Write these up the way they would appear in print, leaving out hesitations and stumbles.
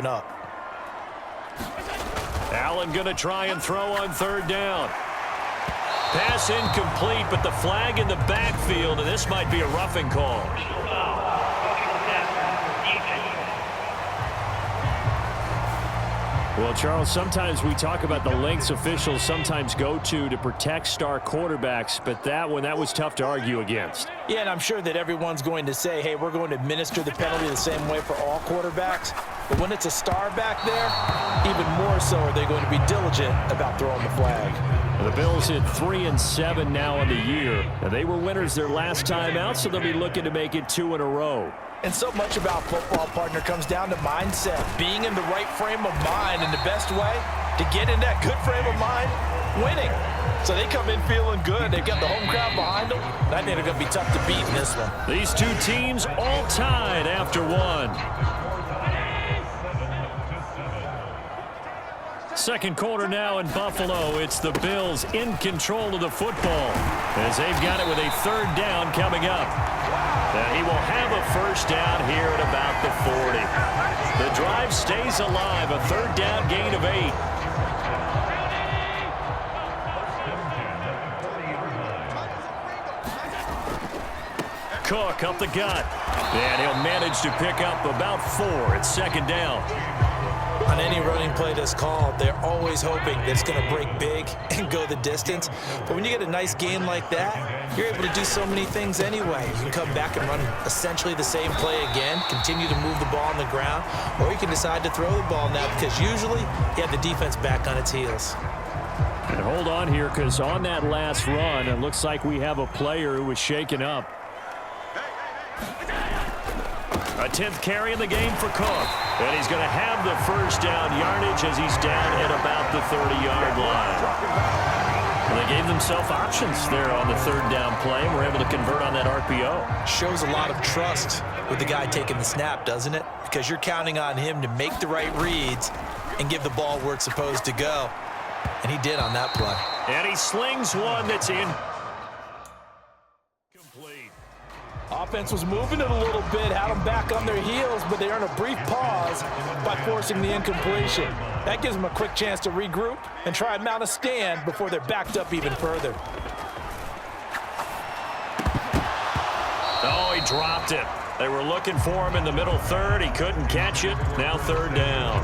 up. Allen going to try and throw on third down. Pass incomplete, but the flag in the backfield, and this might be a roughing call. Well, Charles, sometimes we talk about the lengths officials sometimes go to protect star quarterbacks, but that was tough to argue against. Yeah, and I'm sure that everyone's going to say, hey, we're going to administer the penalty the same way for all quarterbacks. But when it's a star back there, even more so are they going to be diligent about throwing the flag. The Bills hit 3-7 now on the year. And they were winners their last time out, so they'll be looking to make it 2 in a row. And so much about football, partner, comes down to mindset, being in the right frame of mind. And the best way to get in that good frame of mind, winning. So they come in feeling good. They've got the home crowd behind them. And I think they're going to be tough to beat in this one. These two teams all tied after one. Second quarter now in Buffalo. It's the Bills in control of the football as they've got it with a third down coming up. And he will have a first down here at about the 40. The drive stays alive. A third down gain of 8. Cook up the gut. And he'll manage to pick up about 4. It's second down. On any running play that's called, they're always hoping that it's going to break big and go the distance. But when you get a nice game like that, you're able to do so many things anyway. You can come back and run essentially the same play again, continue to move the ball on the ground, or you can decide to throw the ball now because usually you have the defense back on its heels. And hold on here because on that last run, it looks like we have a player who was shaken up. A 10th carry in the game for Cook. And he's going to have the first down yardage as he's down at about the 30-yard line. And they gave themselves options there on the third down play and were able to convert on that RPO. Shows a lot of trust with the guy taking the snap, doesn't it? Because you're counting on him to make the right reads and give the ball where it's supposed to go. And he did on that play. And he slings one that's in. Offense was moving it a little bit, had them back on their heels, but they earn a brief pause by forcing the incompletion. That gives them a quick chance to regroup and try and mount a stand before they're backed up even further. Oh, he dropped it. They were looking for him in the middle third. He couldn't catch it. Now third down.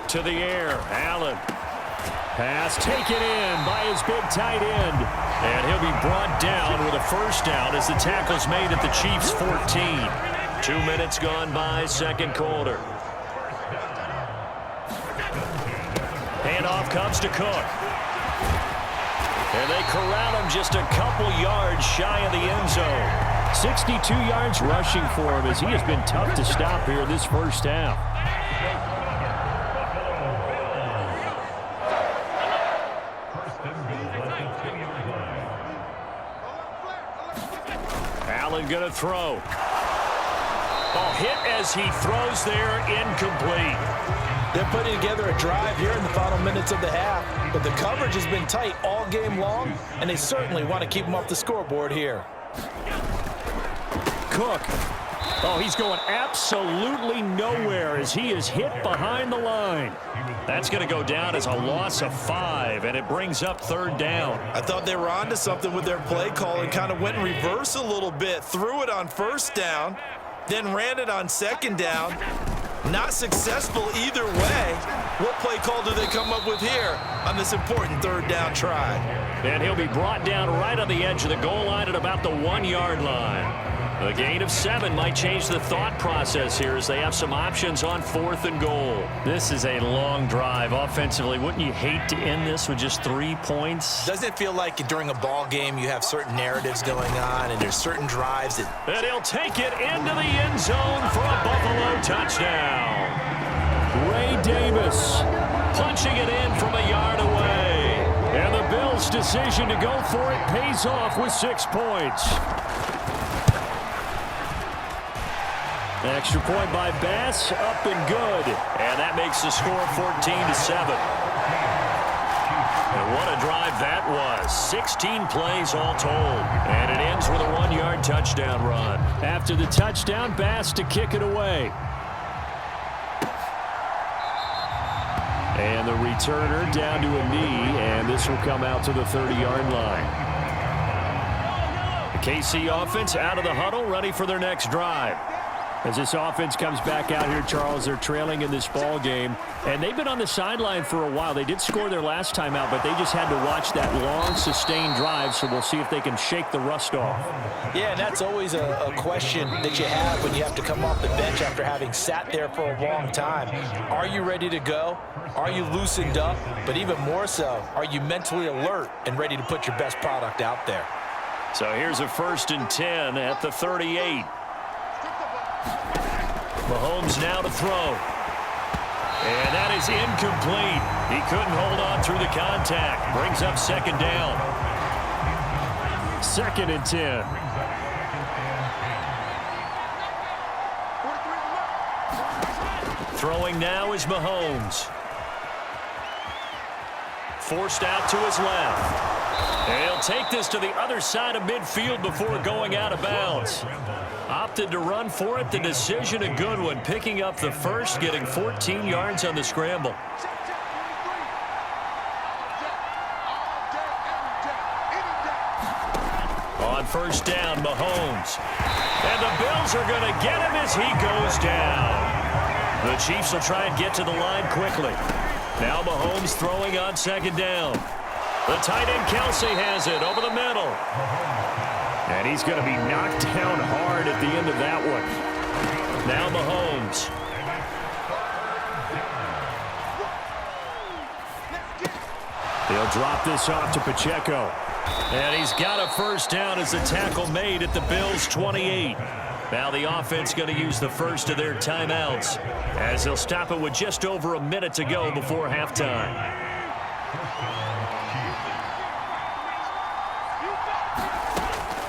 To the air, Allen. Pass taken in by his big tight end. And he'll be brought down with a first down as the tackle's made at the Chiefs' 14. 2 minutes gone by, second quarter. Handoff comes to Cook. And they corral him just a couple yards shy of the end zone. 62 yards rushing for him as he has been tough to stop here this first half. Allen going to throw. Ball hit as he throws there, incomplete. They're putting together a drive here in the final minutes of the half, but the coverage has been tight all game long, and they certainly want to keep them off the scoreboard here. Cook. Oh, he's going absolutely nowhere as he is hit behind the line. That's going to go down as a loss of 5, and it brings up third down. I thought they were onto something with their play call and kind of went in reverse a little bit. Threw it on first down, then ran it on second down. Not successful either way. What play call do they come up with here on this important third down try? And he'll be brought down right on the edge of the goal line at about the 1-yard line. A gain of 7 might change the thought process here as they have some options on 4th and goal. This is a long drive offensively. Wouldn't you hate to end this with just 3 points? Doesn't it feel like during a ball game you have certain narratives going on and there's certain drives that... And he'll take it into the end zone for a Buffalo touchdown. Ray Davis punching it in from a yard away. And the Bills' decision to go for it pays off with 6 points. Extra point by Bass, up and good. And that makes the score 14-7. what a drive that was. 16 plays all told. And it ends with a 1-yard touchdown run. After the touchdown, Bass to kick it away. And the returner down to a knee, and this will come out to the 30-yard line. The KC offense out of the huddle, ready for their next drive. As this offense comes back out here, Charles, they're trailing in this ball game, and they've been on the sideline for a while. They did score their last time out, but they just had to watch that long, sustained drive, so we'll see if they can shake the rust off. Yeah, and that's always a question that you have when you have to come off the bench after having sat there for a long time. Are you ready to go? Are you loosened up? But even more so, are you mentally alert and ready to put your best product out there? So here's a 1st and 10 at the 38. Mahomes now to throw. And that is incomplete. He couldn't hold on through the contact. Brings up 2nd down. 2nd and 10. Throwing now is Mahomes. Forced out to his left. And he'll take this to the other side of midfield before going out of bounds. Opted to run for it. The decision a good one. Picking up the first, getting 14 yards on the scramble. On 1st down, Mahomes. And the Bills are going to get him as he goes down. The Chiefs will try and get to the line quickly. Now Mahomes throwing on 2nd down. The tight end Kelsey has it over the middle. And he's going to be knocked down hard at the end of that one. Now Mahomes. He'll drop this off to Pacheco. And he's got a 1st down as the tackle made at the Bills' 28. Now the offense going to use the first of their timeouts as they'll stop it with just over a minute to go before halftime.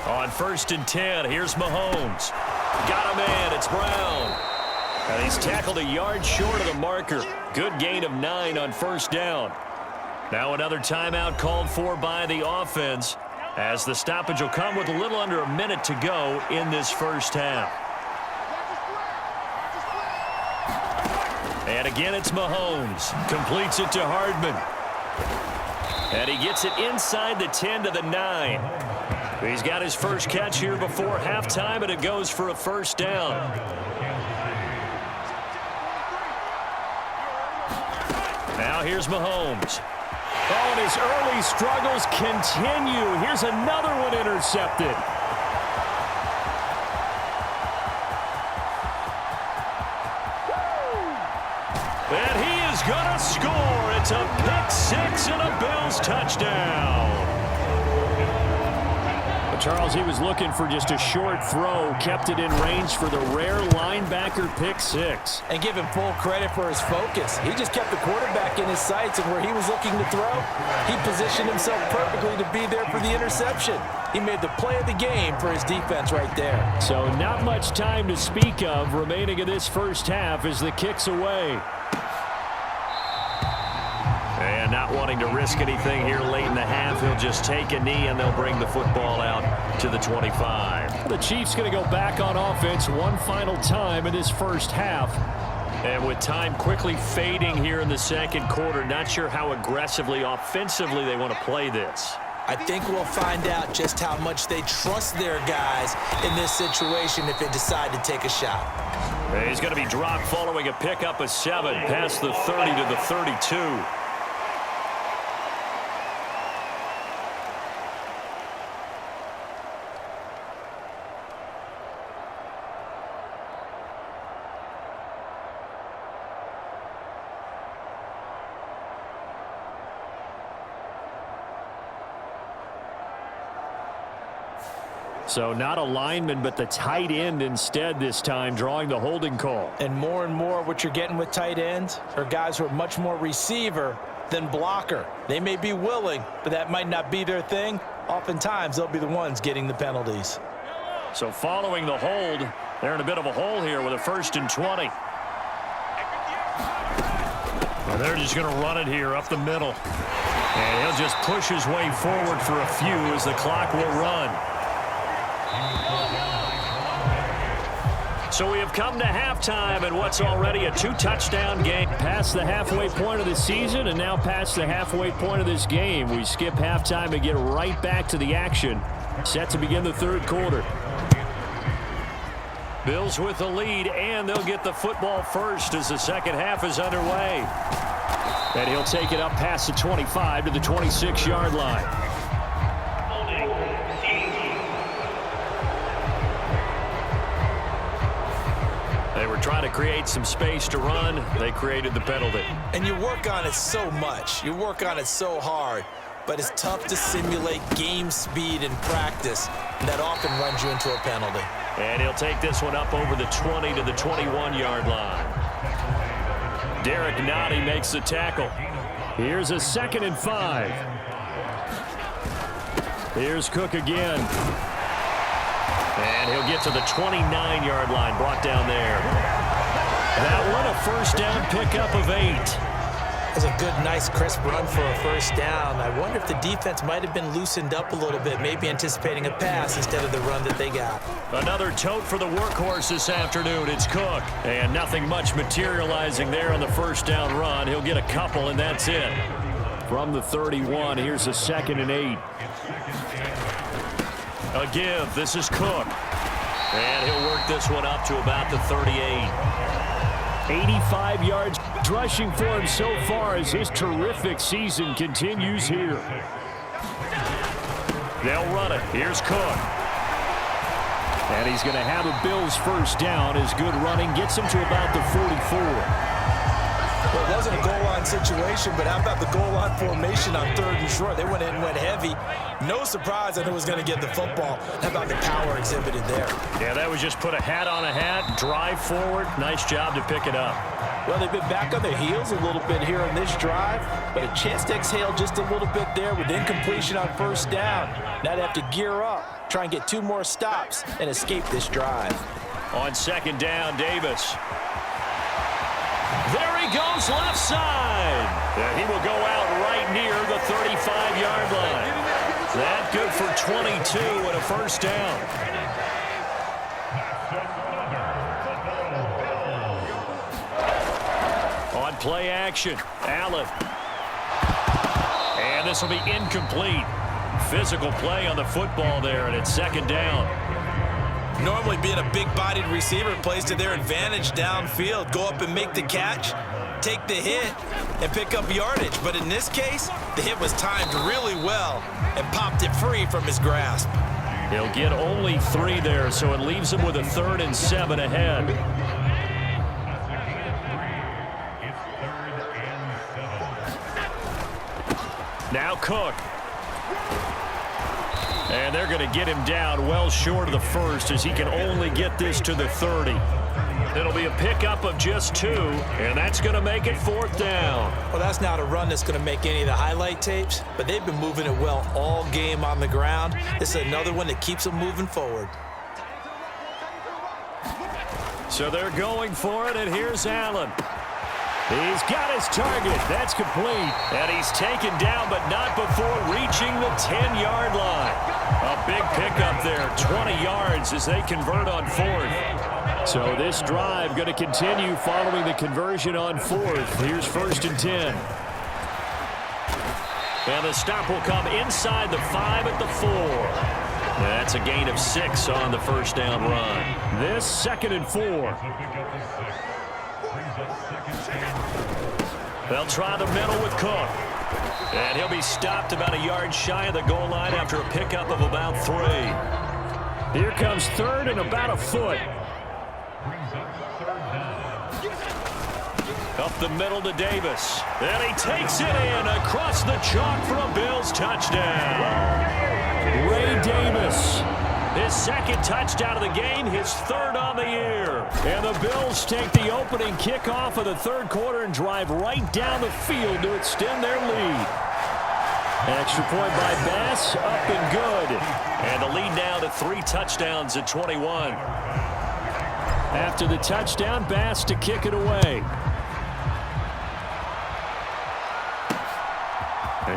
On 1st and 10, here's Mahomes. Got him in. It's Brown. And he's tackled a yard short of the marker. Good gain of 9 on 1st down. Now another timeout called for by the offense as the stoppage will come with a little under a minute to go in this first half. And again, it's Mahomes. Completes it to Hardman. And he gets it inside the 10 to the 9. He's got his first catch here before halftime, and it goes for a 1st down. Now here's Mahomes. Oh, and his early struggles continue. Here's another one intercepted. And he is going to score. It's a pick-6 and a Bills touchdown. Charles, he was looking for just a short throw, kept it in range for the rare linebacker pick-6. And give him full credit for his focus. He just kept the quarterback in his sights, and where he was looking to throw, he positioned himself perfectly to be there for the interception. He made the play of the game for his defense right there. So not much time to speak of remaining in this first half as the kick's away. And not wanting to risk anything here late in the half, he'll just take a knee and they'll bring the football out to the 25. The Chiefs going to go back on offense one final time in this first half. And with time quickly fading here in the 2nd quarter, not sure how aggressively, offensively they want to play this. I think we'll find out just how much they trust their guys in this situation if they decide to take a shot. He's going to be dropped following a pickup of 7 past the 30 to the 32. So not a lineman, but the tight end instead this time, drawing the holding call. And more what you're getting with tight ends are guys who are much more receiver than blocker. They may be willing, but that might not be their thing. Oftentimes, they'll be the ones getting the penalties. So following the hold, they're in a bit of a hole here with a 1st and 20. And they're just going to run it here up the middle. And he'll just push his way forward for a few as the clock will run. So we have come to halftime in what's already a 2-touchdown game. Past the halfway point of the season and now past the halfway point of this game. We skip halftime and get right back to the action. Set to begin the third quarter. Bills with the lead, and they'll get the football first as the second half is underway. And he'll take it up past the 25 to the 26-yard line. They were trying to create some space to run. They created the penalty. And you work on it so much. You work on it so hard. But it's tough to simulate game speed in practice. That often runs you into a penalty. And he'll take this one up over the 20 to the 21-yard line. Derek Nottie makes the tackle. Here's a 2nd and 5. Here's Cook again. And he'll get to the 29-yard line, brought down there. That one, a first down pickup of 8. That's a good, nice, crisp run for a first down. I wonder if the defense might have been loosened up a little bit, maybe anticipating a pass instead of the run that they got. Another tote for the workhorse this afternoon. It's Cook. And nothing much materializing there on the first down run. He'll get a couple, and that's it. From the 31, here's a 2nd and 8. A give. This is Cook. And he'll work this one up to about the 38. 85 yards rushing for him so far as his terrific season continues here. They'll run it. Here's Cook. And he's going to have a Bills first down. His good running gets him to about the 44. Well, it wasn't a goal line situation, but how about the goal line formation on 3rd and short? They went in and went heavy. No surprise that it was going to get the football. How about the power exhibited there? Yeah, that was just put a hat on a hat, drive forward. Nice job to pick it up. Well, they've been back on their heels a little bit here in this drive, but a chance to exhale just a little bit there with incompletion on first down. Now they have to gear up, try and get 2 more stops, and escape this drive. On 2nd down, Davis. There he goes left side. He will go out right near the 35-yard line. That good for 22 and a first down. On play action, Allen. And this will be incomplete. Physical play on the football there, and it's 2nd down. Normally being a big-bodied receiver plays to their advantage downfield. Go up and make the catch, take the hit, and pick up yardage. But in this case, the hit was timed really well and popped it free from his grasp. He'll get only 3 there, so it leaves him with a 3rd and 7 ahead. Now Cook. And they're going to get him down well short of the first as he can only get this to the 30. It'll be a pickup of just 2, and that's going to make it 4th down. Well, that's not a run that's going to make any of the highlight tapes, but they've been moving it well all game on the ground. This is another one that keeps them moving forward. So they're going for it, and here's Allen. He's got his target. That's complete. And he's taken down, but not before reaching the 10-yard line. A big pickup there, 20 yards as they convert on 4th. So this drive going to continue following the conversion on 4th. Here's 1st and 10. And the stop will come inside the 5 at the 4. That's a gain of 6 on the first down run. This 2nd and 4. They'll try the middle with Cook. And he'll be stopped about a yard shy of the goal line after a pickup of about 3. Here comes 3rd and about a foot. Up the middle to Davis. And he takes it in across the chalk for a Bills touchdown. Ray Davis. His 2nd touchdown of the game, his 3rd on the year. And the Bills take the opening kickoff of the 3rd quarter and drive right down the field to extend their lead. Extra point by Bass, up and good. And the lead now to 3 touchdowns at 21. After the touchdown, Bass to kick it away.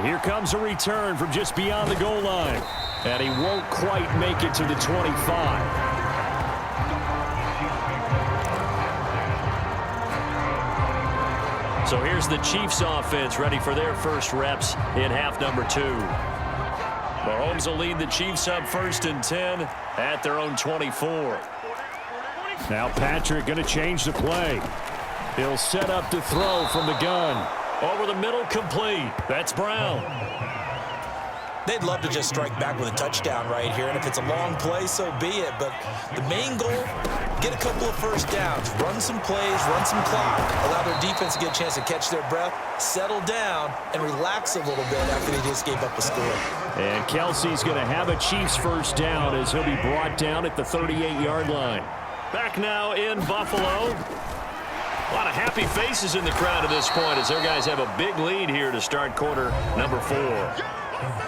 And here comes a return from just beyond the goal line. And he won't quite make it to the 25. So here's the Chiefs offense ready for their first reps in half number 2. Mahomes will lead the Chiefs up 1st and 10 at their own 24. Now Patrick going to change the play. He'll set up to throw from the gun. Over the middle, complete. That's Brown. They'd love to just strike back with a touchdown right here, and if it's a long play, so be it. But the main goal, get a couple of first downs, run some plays, run some clock, allow their defense to get a chance to catch their breath, settle down, and relax a little bit after they just gave up a score. And Kelsey's going to have a Chiefs first down as he'll be brought down at the 38-yard line. Back now in Buffalo. A lot of happy faces in the crowd at this point as their guys have a big lead here to start quarter number 4.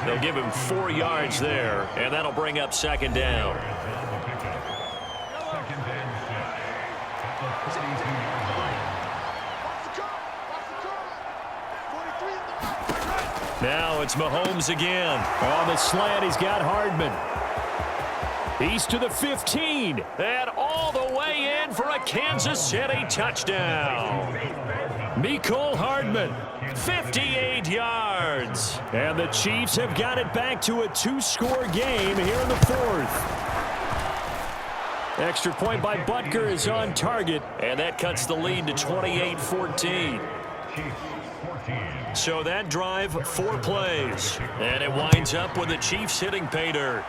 They'll give him 4 yards there, and that'll bring up 2nd down. Now it's Mahomes again. On the slant, he's got Hardman. He's to the 15. And all the way in for a Kansas City touchdown. Mecole Hardman. 58 yards. And the Chiefs have got it back to a 2-score game here in the 4th. Extra point by Butker is on target. And that cuts the lead to 28-14. So that drive, 4 plays. And it winds up with the Chiefs hitting pay dirt.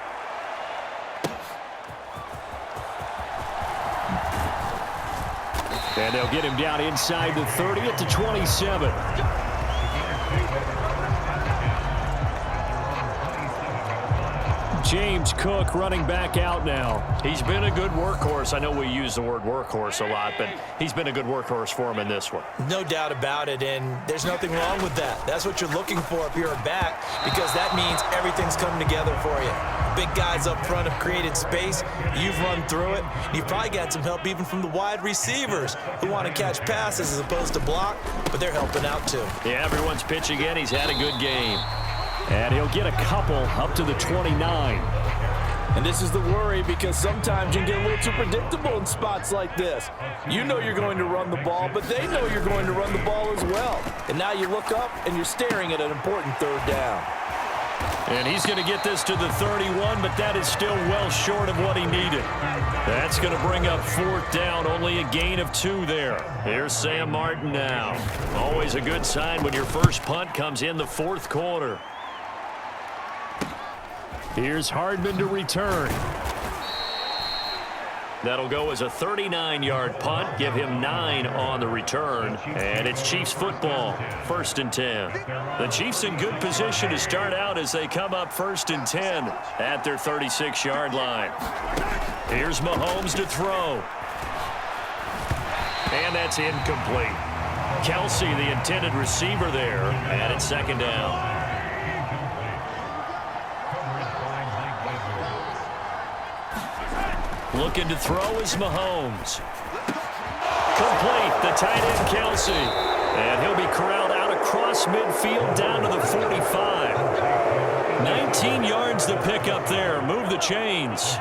And they'll get him down inside the 30 at the 27. James Cook running back out now. He's been a good workhorse. I know we use the word workhorse a lot, but he's been a good workhorse for him in this one. No doubt about it, and there's nothing wrong with that. That's what you're looking for if you're a back, because that means everything's coming together for you. Big guys up front have created space. You've run through it. You've probably got some help even from the wide receivers who want to catch passes as opposed to block, but they're helping out too. Yeah, everyone's pitching in. He's had a good game. And he'll get a couple up to the 29. And this is the worry, because sometimes you can get a little too predictable in spots like this. You know you're going to run the ball, but they know you're going to run the ball as well. And now you look up and you're staring at an important 3rd down. And he's going to get this to the 31, but that is still well short of what he needed. That's going to bring up 4th down, only a gain of 2 there. Here's Sam Martin now. Always a good sign when your first punt comes in the 4th quarter. Here's Hardman to return. That'll go as a 39-yard punt. Give him 9 on the return. And it's Chiefs football, 1st and 10. The Chiefs in good position to start out as they come up 1st and 10 at their 36-yard line. Here's Mahomes to throw. And that's incomplete. Kelsey, the intended receiver there, and it's 2nd down. Looking to throw is Mahomes. Complete, the tight end Kelsey. And he'll be corralled out across midfield down to the 45. 19 yards to pick up there. Move the chains.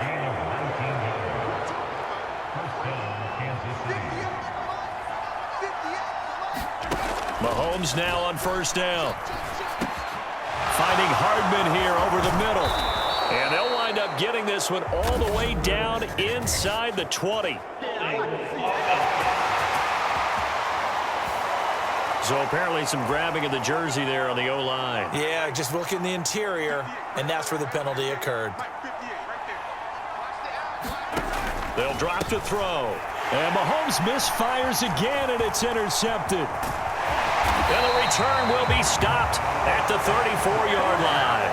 Mahomes now on 1st down. Finding Hardman here over the middle. And they'll wind up getting this one all the way down inside the 20. So apparently some grabbing of the jersey there on the O-line. Yeah, just look in the interior, and that's where the penalty occurred. They'll drop to throw. And Mahomes misfires again, and it's intercepted. And the return will be stopped at the 34-yard line.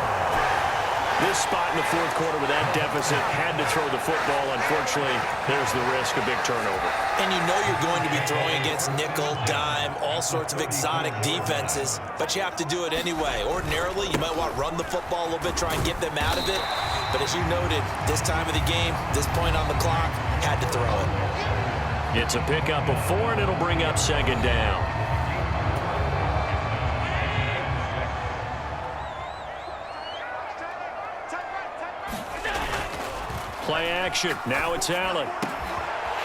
This spot in the 4th quarter with that deficit had to throw the football. Unfortunately, there's the risk of big turnover. And you know you're going to be throwing against nickel, dime, all sorts of exotic defenses, but you have to do it anyway. Ordinarily, you might want to run the football a little bit, try and get them out of it. But as you noted, this time of the game, this point on the clock, had to throw it. It's a pickup of 4, and it'll bring up 2nd down. Play action. Now it's Allen.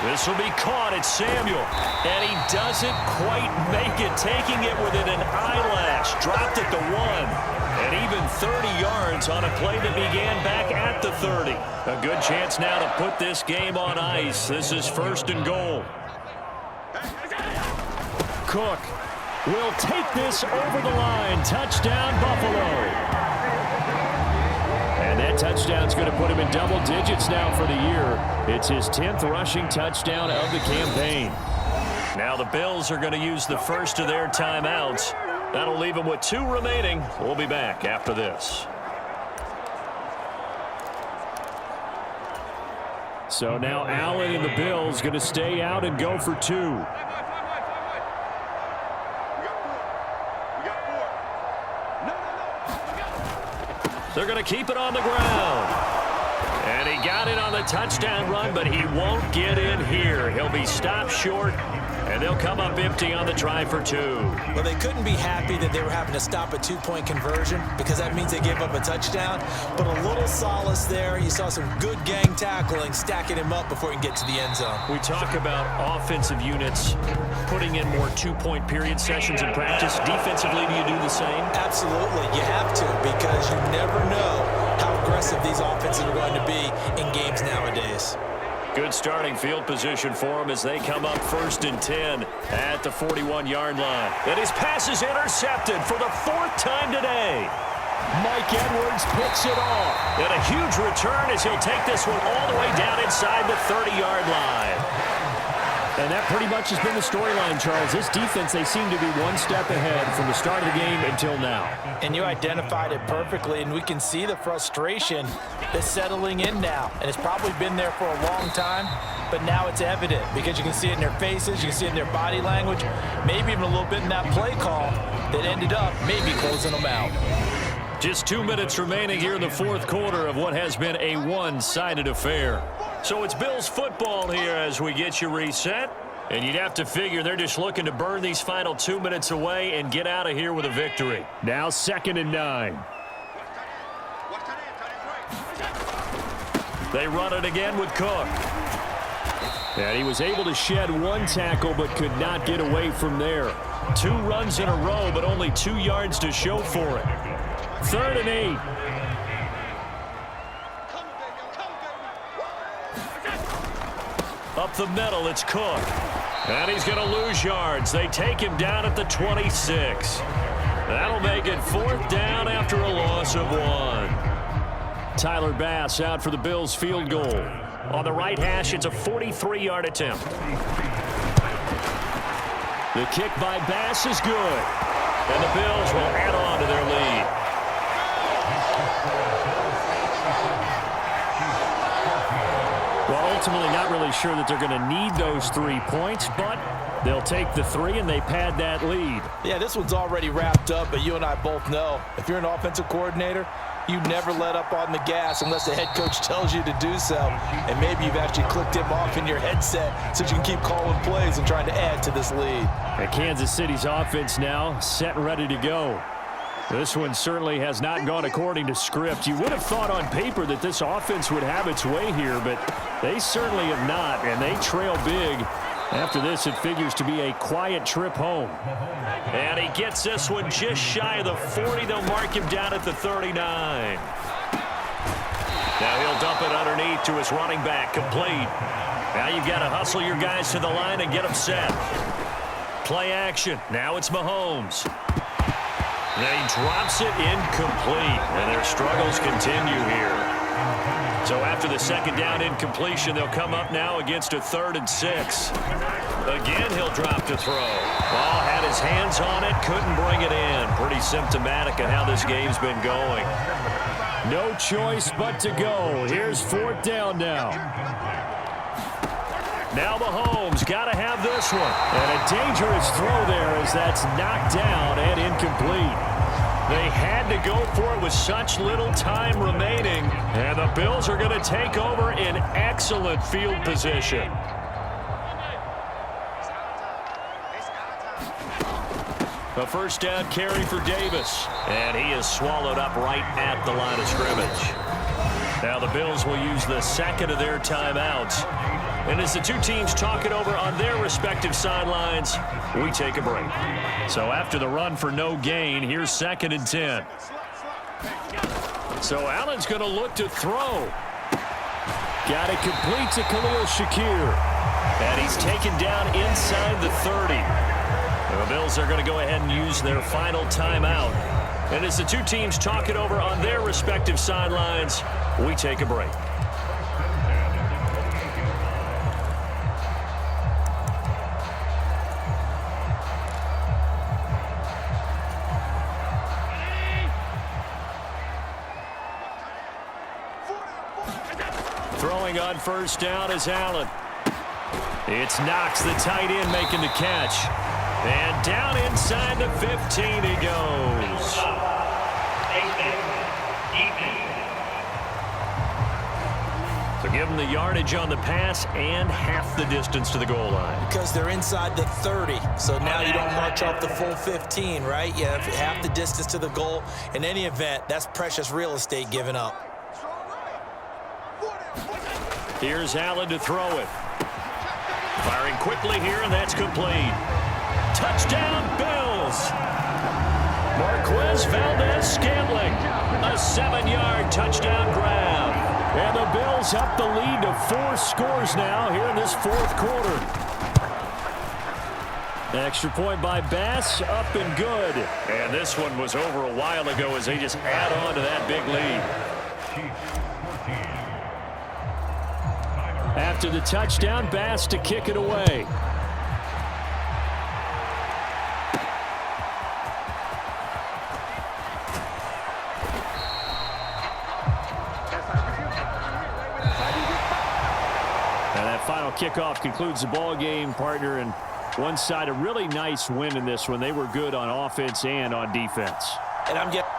This will be caught. It's Samuel. And he doesn't quite make it, taking it within an eyelash. Dropped at the 1. And even 30 yards on a play that began back at the 30. A good chance now to put this game on ice. This is 1st and goal. Cook will take this over the line. Touchdown, Buffalo. And that touchdown's going to put him in double digits now for the year. It's his 10th rushing touchdown of the campaign. Now the Bills are going to use the first of their timeouts. That'll leave them with 2 remaining. We'll be back after this. So now Allen and the Bills going to stay out and go for 2. They're going to keep it on the ground. And he got it on the touchdown run, but he won't get in here. He'll be stopped short, and they'll come up empty on the try for 2. Well, they couldn't be happy that they were having to stop a 2-point conversion because that means they gave up a touchdown. But a little solace there. You saw some good gang tackling, stacking him up before he can get to the end zone. We talk about offensive units putting in more 2-point period sessions in practice. Defensively, do you do the same? Absolutely. You have to, because you never know how aggressive these offenses are going to be in games nowadays. Good starting field position for them as they come up 1st and 10 at the 41-yard line. And his pass is intercepted for the 4th time today. Mike Edwards picks it off. And a huge return as he'll take this one all the way down inside the 30-yard line. And that pretty much has been the storyline, Charles. This defense, they seem to be one step ahead from the start of the game until now. And you identified it perfectly, and we can see the frustration that's settling in now. And it's probably been there for a long time, but now it's evident because you can see it in their faces, you can see it in their body language, maybe even a little bit in that play call that ended up maybe closing them out. Just 2 minutes remaining here in the 4th quarter of what has been a one-sided affair. So it's Bills football here as we get you reset. And you'd have to figure they're just looking to burn these final 2 minutes away and get out of here with a victory. Now 2nd and 9. They run it again with Cook. And he was able to shed 1 tackle but could not get away from there. 2 runs in a row, but only 2 yards to show for it. 3rd and 8. Up the middle, it's Cook. And he's going to lose yards. They take him down at the 26. That'll make it 4th down after a loss of 1. Tyler Bass out for the Bills field goal. On the right hash, it's a 43-yard attempt. The kick by Bass is good. And the Bills will add on to their lead. Well, ultimately not really sure that they're going to need those 3 points, but they'll take the 3 and they pad that lead. Yeah, this one's already wrapped up, but you and I both know if you're an offensive coordinator, you never let up on the gas unless the head coach tells you to do so. And maybe you've actually clicked him off in your headset so you can keep calling plays and trying to add to this lead. And Kansas City's offense now set and ready to go. This one certainly has not gone according to script. You would have thought on paper that this offense would have its way here, but they certainly have not, and they trail big. After this, it figures to be a quiet trip home. And he gets this one just shy of the 40. They'll mark him down at the 39. Now he'll dump it underneath to his running back, complete. Now you've got to hustle your guys to the line and get them set. Play action. Now it's Mahomes. And he drops it incomplete, and their struggles continue here. So after the 2nd down incompletion, they'll come up now against a 3rd and 6. Again, he'll drop to throw. Ball had his hands on it, couldn't bring it in. Pretty symptomatic of how this game's been going. No choice but to go. Here's 4th down now. Now Mahomes got to have this one. And a dangerous throw there as that's knocked down and incomplete. They had to go for it with such little time remaining. And the Bills are going to take over in excellent field position. A 1st down carry for Davis. And he is swallowed up right at the line of scrimmage. Now the Bills will use the second of their timeouts. And as the two teams talk it over on their respective sidelines, we take a break. So after the run for no gain, here's 2nd and 10. So Allen's going to look to throw. Got it complete to Khalil Shakir. And he's taken down inside the 30. The Bills are going to go ahead and use their final timeout. And as the two teams talk it over on their respective sidelines, we take a break. Throwing on first down is Allen. It's Knox, the tight end, making the catch. And down inside the 15 he goes. So give them the yardage on the pass and half the distance to the goal line. Because they're inside the 30, so now you don't march off the full 15, right? You have half the distance to the goal. In any event, that's precious real estate given up. Here's Allen to throw it. Firing quickly here, and that's complete. Touchdown, Bills! Marquez Valdez-Scantling. A 7-yard touchdown grab. And the Bills up the lead to 4 scores now here in this 4th quarter. Extra point by Bass, up and good. And this one was over a while ago as they just add on to that big lead. After the touchdown, Bass to kick it away. And that final kickoff concludes the ball game, partner. And one side, a really nice win in this one. They were good on offense and on defense. And I'm getting